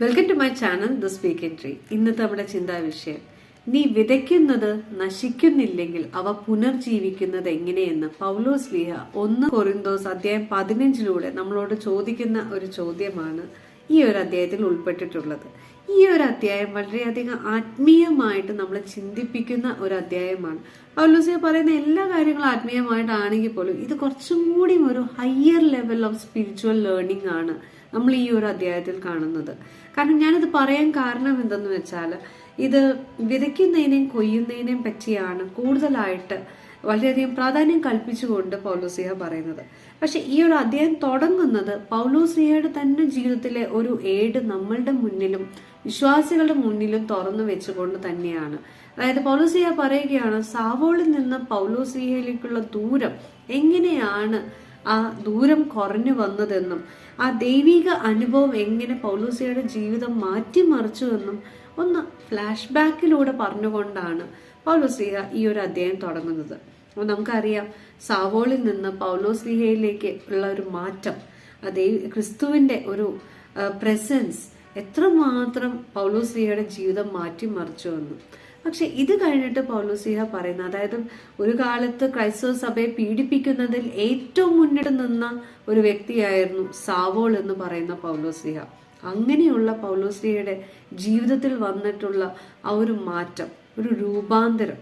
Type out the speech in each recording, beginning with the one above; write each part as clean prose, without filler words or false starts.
Welcome to my channel the speaking tree. ഇന്നത്തെ നമ്മുടെ ചിന്താ വിഷയം, നീ വിതയ്ക്കുന്നത് നശിക്കുന്നില്ലെങ്കിൽ അവ പുനർജീവിക്കുന്നത് എങ്ങനെയെന്ന് പൗലോസ് ശ്ലീഹ 1 കൊരിന്തോസ് അധ്യായം 15 നമ്മളോട് ചോദിക്കുന്ന ഒരു ചോദ്യമാണ് ഈ ഒരു അധ്യായത്തിൽ ഉൾപ്പെട്ടിട്ടുള്ളത്. ഈ ഒരു അധ്യായം വളരെയധികം ആത്മീയമായിട്ട് നമ്മളെ ചിന്തിപ്പിക്കുന്ന ഒരു അധ്യായമാണ്. പൗലോസ് പറയുന്ന എല്ലാ കാര്യങ്ങളും ആത്മീയമായിട്ടാണെങ്കിൽ പോലും ഇത് കുറച്ചും കൂടി ഒരു higher level of spiritual learning ആണ് നമ്മൾ ഈ ഒരു അധ്യായത്തിൽ കാണുന്നത്. കാരണം ഞാനിത് പറയാൻ കാരണം എന്തെന്ന് വെച്ചാൽ, ഇത് വിതയ്ക്കുന്നതിനെയും കൊയ്യുന്നതിനെയും പറ്റിയാണ് കൂടുതലായിട്ട് വളരെയധികം പ്രാധാന്യം കൽപ്പിച്ചുകൊണ്ട് പൗലോസ്ലീഹ പറയുന്നത്. പക്ഷെ ഈ ഒരു അധ്യായം തുടങ്ങുന്നത് പൗലോസ്ലീഹയുടെ തന്നെ ജീവിതത്തിലെ ഒരു ഏട് നമ്മളുടെ മുന്നിലും വിശ്വാസികളുടെ മുന്നിലും തുറന്നു വെച്ചുകൊണ്ട് തന്നെയാണ്. അതായത് പൗലോസ്ലീഹ പറയുകയാണ്, സാവോളിൽ നിന്ന് പൗലോസ്ലീഹയിലേക്കുള്ള ദൂരം എങ്ങനെയാണ് ആ ദൂരം കുറഞ്ഞു വന്നതെന്നും ആ ദൈവിക അനുഭവം എങ്ങനെ പൗലോസ്ലീഹയുടെ ജീവിതം മാറ്റിമറിച്ചു എന്നും ഒന്ന് ഫ്ലാഷ് ബാക്കിലൂടെ പറഞ്ഞുകൊണ്ടാണ് പൗലോസ്ലീഹ ഈ ഒരു അധ്യായം തുടങ്ങുന്നത്. അപ്പോൾ നമുക്കറിയാം, സാവോളിൽ നിന്ന് പൗലോസ്ലീഹയിലേക്ക് ഉള്ള ഒരു മാറ്റം, അതേ ക്രിസ്തുവിന്റെ ഒരു പ്രസൻസ് എത്രമാത്രം പൗലോസ്ലീഹയുടെ ജീവിതം മാറ്റിമറിച്ചു എന്ന്. പക്ഷെ ഇത് കഴിഞ്ഞിട്ട് പൗലോസ്ലീഹ പറയുന്ന, അതായത് ഒരു കാലത്ത് ക്രൈസ്തവ സഭയെ പീഡിപ്പിക്കുന്നതിൽ ഏറ്റവും മുന്നിട്ട് നിന്ന ഒരു വ്യക്തിയായിരുന്നു സാവോൾ എന്ന് പറയുന്ന പൗലോസ്ലീഹ. അങ്ങനെയുള്ള പൗലോസ്ലീഹയുടെ ജീവിതത്തിൽ വന്നിട്ടുള്ള ആ ഒരു മാറ്റം, ഒരു രൂപാന്തരം,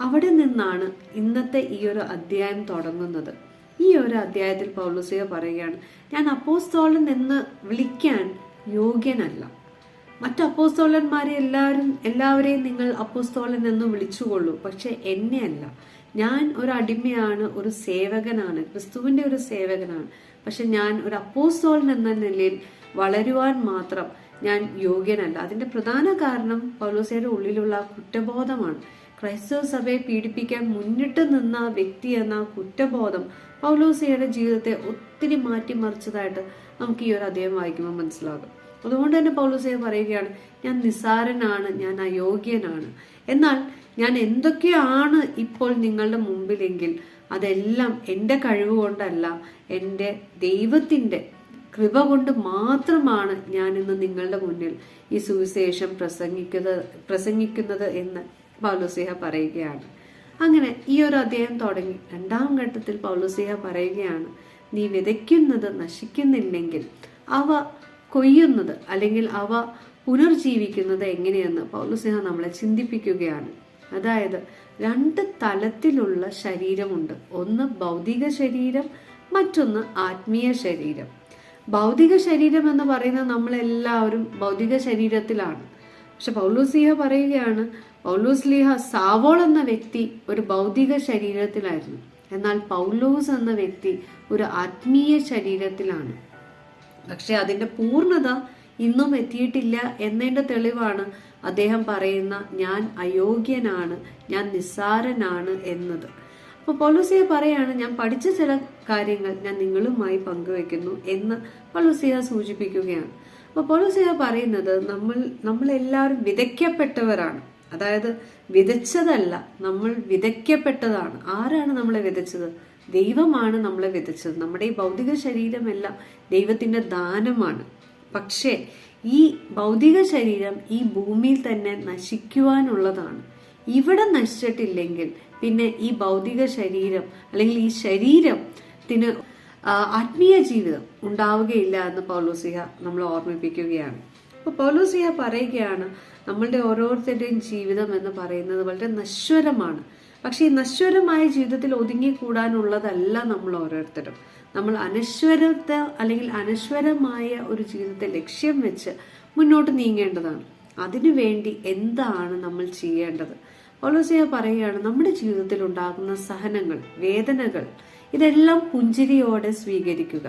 അവിടെ നിന്നാണ് ഇന്നത്തെ ഈ ഒരു അധ്യായം തുടങ്ങുന്നത്. ഈ ഒരു അധ്യായത്തിൽ പൗലോസ്ലീഹ പറയുകയാണ്, ഞാൻ അപ്പോസ്തലൻ എന്ന് വിളിക്കാൻ യോഗ്യനല്ല. മറ്റു അപ്പോസ്തലന്മാരെ എല്ലാവരെയും നിങ്ങൾ അപ്പോസ്തലൻ എന്ന് വിളിച്ചുകൊള്ളൂ, പക്ഷെ എന്നെ അല്ല. ഞാൻ ഒരു അടിമയാണ്, ഒരു സേവകനാണ്, ക്രിസ്തുവിന്റെ ഒരു സേവകനാണ്. പക്ഷെ ഞാൻ ഒരു അപ്പോസ്തലൻ എന്ന നിലയിൽ വളരുവാൻ മാത്രം ഞാൻ യോഗ്യനല്ല. അതിന്റെ പ്രധാന കാരണം പൗലോസ്ലീഹയുടെ ഉള്ളിലുള്ള കുറ്റബോധമാണ്. ക്രൈസ്തവ സഭയെ പീഡിപ്പിക്കാൻ മുന്നിട്ട് നിന്ന വ്യക്തി എന്ന കുറ്റബോധം പൗലോസ്ലീഹയുടെ ജീവിതത്തെ ഒത്തിരി മാറ്റിമറിച്ചതായിട്ട് നമുക്ക് ഈ ഒരു അധ്യായം വായിക്കുമ്പോൾ മനസ്സിലാകും. അതുകൊണ്ട് തന്നെ പൗലോസ്ലീഹ പറയുകയാണ്, ഞാൻ നിസ്സാരനാണ്, ഞാൻ അയോഗ്യനാണ്. എന്നാൽ ഞാൻ എന്തൊക്കെയാണ് ഇപ്പോൾ നിങ്ങളുടെ മുമ്പിലെങ്കിൽ അതെല്ലാം എൻ്റെ കഴിവ് കൊണ്ടല്ല, എൻ്റെ ദൈവത്തിൻ്റെ കൃപ കൊണ്ട് മാത്രമാണ് ഞാൻ ഇന്ന് നിങ്ങളുടെ മുന്നിൽ ഈ സുവിശേഷം പ്രസംഗിക്കുന്നത് എന്ന് പൗലോസ്ലീഹ പറയുകയാണ്. അങ്ങനെ ഈ ഒരു അധ്യായം തുടങ്ങി 2ാം ഘട്ടത്തിൽ പൗലോസ്ലീഹ പറയുകയാണ്, നീ വിതയ്ക്കുന്നത് നശിക്കുന്നില്ലെങ്കിൽ അവ കൊയ്യുന്നത് അല്ലെങ്കിൽ അവ പുനർജീവിക്കുന്നത് എങ്ങനെയെന്ന് പൗലോസ്ലീഹ നമ്മളെ ചിന്തിപ്പിക്കുകയാണ്. അതായത് 2 തലത്തിലുള്ള ശരീരമുണ്ട്. ഒന്ന് ഭൗതിക ശരീരം, മറ്റൊന്ന് ആത്മീയ ശരീരം. ഭൗതിക ശരീരം എന്ന് പറയുന്നത് നമ്മളെല്ലാവരും ഭൗതിക ശരീരത്തിലാണ്. പക്ഷെ പൗലോസ്ലീഹ പറയുകയാണ്, പൗലോസ്ലീഹ സാവോൾ എന്ന വ്യക്തി ഒരു ഭൗതിക ശരീരത്തിലായിരുന്നു, എന്നാൽ പൗലോസ് എന്ന വ്യക്തി ഒരു ആത്മീയ ശരീരത്തിലാണ്. പക്ഷെ അതിന്റെ പൂർണ്ണത ഇന്നും എത്തിയിട്ടില്ല എന്നതിന്റെ തെളിവാണ് അദ്ദേഹം പറയുന്ന, ഞാൻ അയോഗ്യനാണ്, ഞാൻ നിസ്സാരനാണ് എന്നത്. അപ്പൊ പൗലോസ്ലീഹ പറയാണ്, ഞാൻ പഠിച്ച ചില കാര്യങ്ങൾ ഞാൻ നിങ്ങളുമായി പങ്കുവെക്കുന്നു എന്ന് പൗലോസ്ലീഹ സൂചിപ്പിക്കുകയാണ്. അപ്പൊ പൗലോസ്ലീഹ പറയുന്നത്, നമ്മളെല്ലാവരും വിതയ്ക്കപ്പെട്ടവരാണ്. അതായത് വിതച്ചതല്ല, നമ്മൾ വിതയ്ക്കപ്പെട്ടതാണ്. ആരാണ് നമ്മളെ വിതച്ചത്? ദൈവമാണ് നമ്മളെ വിതച്ചത്. നമ്മുടെ ഈ ഭൗതിക ശരീരമെല്ലാം ദൈവത്തിന്റെ ദാനമാണ്. പക്ഷേ ഈ ഭൗതിക ശരീരം ഈ ഭൂമിയിൽ തന്നെ നശിക്കുവാനുള്ളതാണ്. ഇവിടെ നശിച്ചിട്ടില്ലെങ്കിൽ പിന്നെ ഈ ഭൗതിക ശരീരം അല്ലെങ്കിൽ ഈ ശരീരത്തിന് ആത്മീയ ജീവിതം ഉണ്ടാവുകയില്ല എന്ന് പൗലോസ്ലീഹ നമ്മളെ ഓർമ്മിപ്പിക്കുകയാണ്. അപ്പൊ പൗലോസ്ലീഹ പറയുകയാണ്, നമ്മളുടെ ഓരോരുത്തരുടെയും ജീവിതം എന്ന് പറയുന്നത് വളരെ നശ്വരമാണ്. പക്ഷെ ഈ നശ്വരമായ ജീവിതത്തിൽ ഒതുങ്ങിക്കൂടാനുള്ളതല്ല നമ്മൾ ഓരോരുത്തരും. നമ്മൾ അനശ്വരത അല്ലെങ്കിൽ അനശ്വരമായ ഒരു ജീവിതത്തെ ലക്ഷ്യം വെച്ച് മുന്നോട്ട് നീങ്ങേണ്ടതാണ്. അതിനുവേണ്ടി എന്താണ് നമ്മൾ ചെയ്യേണ്ടത്? പൗലോസ്ലീഹ പറയുകയാണ്, നമ്മുടെ ജീവിതത്തിൽ ഉണ്ടാകുന്ന സഹനങ്ങൾ, വേദനകൾ, ഇതെല്ലാം പുഞ്ചിരിയോടെ സ്വീകരിക്കുക.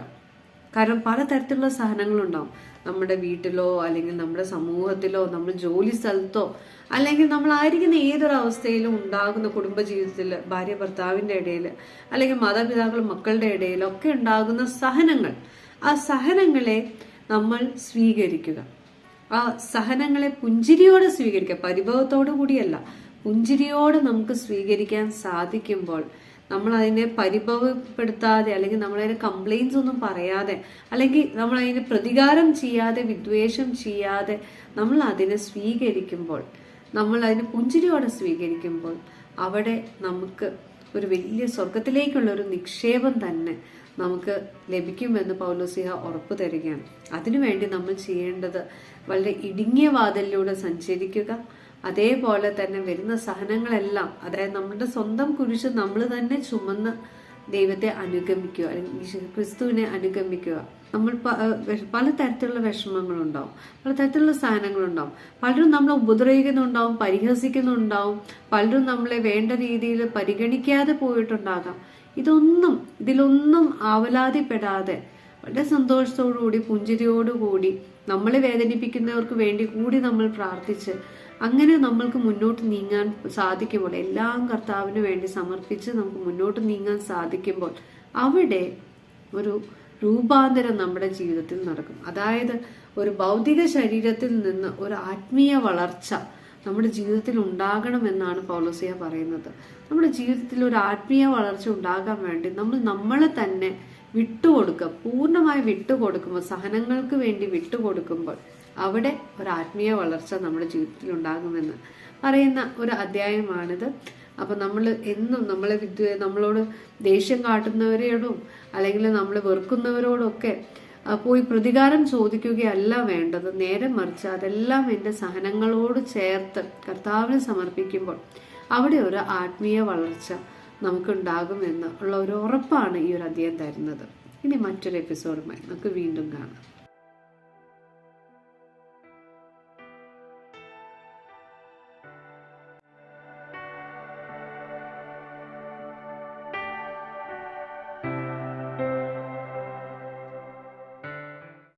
കാരണം പലതരത്തിലുള്ള സഹനങ്ങളുണ്ടാവും. നമ്മുടെ വീട്ടിലോ അല്ലെങ്കിൽ നമ്മുടെ സമൂഹത്തിലോ നമ്മൾ ജോലി സ്ഥലത്തോ അല്ലെങ്കിൽ നമ്മൾ ആയിരിക്കുന്ന ഏതൊരു അവസ്ഥയിലും ഉണ്ടാകുന്ന കുടുംബജീവിതത്തിൽ, ഭാര്യ ഭർത്താവിൻ്റെ ഇടയിൽ അല്ലെങ്കിൽ മാതാപിതാക്കൾ മക്കളുടെ ഇടയിലൊക്കെ ഉണ്ടാകുന്ന സഹനങ്ങൾ, ആ സഹനങ്ങളെ നമ്മൾ സ്വീകരിക്കുക. ആ സഹനങ്ങളെ പുഞ്ചിരിയോടെ സ്വീകരിക്കുക, പരിഭവത്തോടു കൂടിയല്ല, പുഞ്ചിരിയോടെ നമുക്ക് സ്വീകരിക്കാൻ സാധിക്കുമ്പോൾ നമ്മൾ അതിനെ പരിഭവപ്പെടുത്താതെ, അല്ലെങ്കിൽ നമ്മളതിനെ കംപ്ലൈൻസ് ഒന്നും പറയാതെ, അല്ലെങ്കിൽ നമ്മൾ അതിന് പ്രതികാരം ചെയ്യാതെ, വിദ്വേഷം ചെയ്യാതെ നമ്മൾ അതിനെ സ്വീകരിക്കുമ്പോൾ, നമ്മൾ അതിനെ പുഞ്ചിരിയോടെ സ്വീകരിക്കുമ്പോൾ, അവിടെ നമുക്ക് ഒരു വലിയ സ്വർഗത്തിലേക്കുള്ള ഒരു നിക്ഷേപം തന്നെ നമുക്ക് ലഭിക്കുമെന്ന് പൗലോസ്ലീഹ ഉറപ്പു തരികയാണ്. അതിനുവേണ്ടി നമ്മൾ ചെയ്യേണ്ടത് വളരെ ഇടുങ്ങിയ വാതിലിലൂടെ സഞ്ചരിക്കുക. അതേപോലെ തന്നെ വരുന്ന സഹനങ്ങളെല്ലാം, അതായത് നമ്മുടെ സ്വന്തം കുരിശ് നമ്മൾ തന്നെ ചുമന്ന് ദൈവത്തെ അനുഗമിക്കുക, അല്ലെങ്കിൽ ക്രിസ്തുവിനെ അനുഗമിക്കുക. നമ്മൾ പലതരത്തിലുള്ള വിഷമങ്ങളുണ്ടാവും, പലതരത്തിലുള്ള സാധനങ്ങളുണ്ടാവും. പലരും നമ്മളെ ഉപദ്രവിക്കുന്നുണ്ടാവും, പരിഹസിക്കുന്നുണ്ടാവും, പലരും നമ്മളെ വേണ്ട രീതിയിൽ പരിഗണിക്കാതെ പോയിട്ടുണ്ടാകാം. ഇതിലൊന്നും ആവലാതിപ്പെടാതെ വളരെ സന്തോഷത്തോടുകൂടി, പുഞ്ചിരിയോടുകൂടി, നമ്മളെ വേദനിപ്പിക്കുന്നവർക്ക് വേണ്ടി കൂടി നമ്മൾ പ്രാർത്ഥിച്ച് അങ്ങനെ നമ്മൾക്ക് മുന്നോട്ട് നീങ്ങാൻ സാധിക്കുമ്പോൾ, എല്ലാം കർത്താവിന് വേണ്ടി സമർപ്പിച്ച് നമുക്ക് മുന്നോട്ട് നീങ്ങാൻ സാധിക്കുമ്പോൾ, അവിടെ ഒരു രൂപാന്തരം നമ്മുടെ ജീവിതത്തിൽ നടക്കും. അതായത് ഒരു ഭൗതിക ശരീരത്തിൽ നിന്ന് ഒരു ആത്മീയ വളർച്ച നമ്മുടെ ജീവിതത്തിൽ ഉണ്ടാകണമെന്നാണ് പൗലോസ്ലീഹ പറയുന്നത്. നമ്മുടെ ജീവിതത്തിൽ ഒരു ആത്മീയ വളർച്ച ഉണ്ടാകാൻ വേണ്ടി നമ്മൾ നമ്മളെ തന്നെ വിട്ടുകൊടുക്കുക, പൂർണ്ണമായി വിട്ടുകൊടുക്കുമ്പോൾ, സഹനങ്ങൾക്ക് വേണ്ടി വിട്ടുകൊടുക്കുമ്പോൾ അവിടെ ഒരു ആത്മീയ വളർച്ച നമ്മുടെ ജീവിതത്തിൽ ഉണ്ടാകുമെന്ന് പറയുന്ന ഒരു അധ്യായമാണിത്. അപ്പൊ നമ്മൾ എന്നും നമ്മളോട് ദേഷ്യം കാട്ടുന്നവരോടും അല്ലെങ്കിൽ നമ്മൾ വെറുക്കുന്നവരോടൊക്കെ പോയി പ്രതികാരം ചോദിക്കുകയല്ല വേണ്ടത്. നേരെ മറിച്ച് അതെല്ലാം എൻ്റെ സഹനങ്ങളോട് ചേർത്ത് കർത്താവിന് സമർപ്പിക്കുമ്പോൾ അവിടെ ഒരു ആത്മീയ വളർച്ച നമുക്കുണ്ടാകുമെന്ന് ഉള്ള ഒരു ഉറപ്പാണ് ഈ ഒരു അധ്യായം തരുന്നത്. ഇനി മറ്റൊരു എപ്പിസോഡുമായി നമുക്ക് വീണ്ടും കാണാം.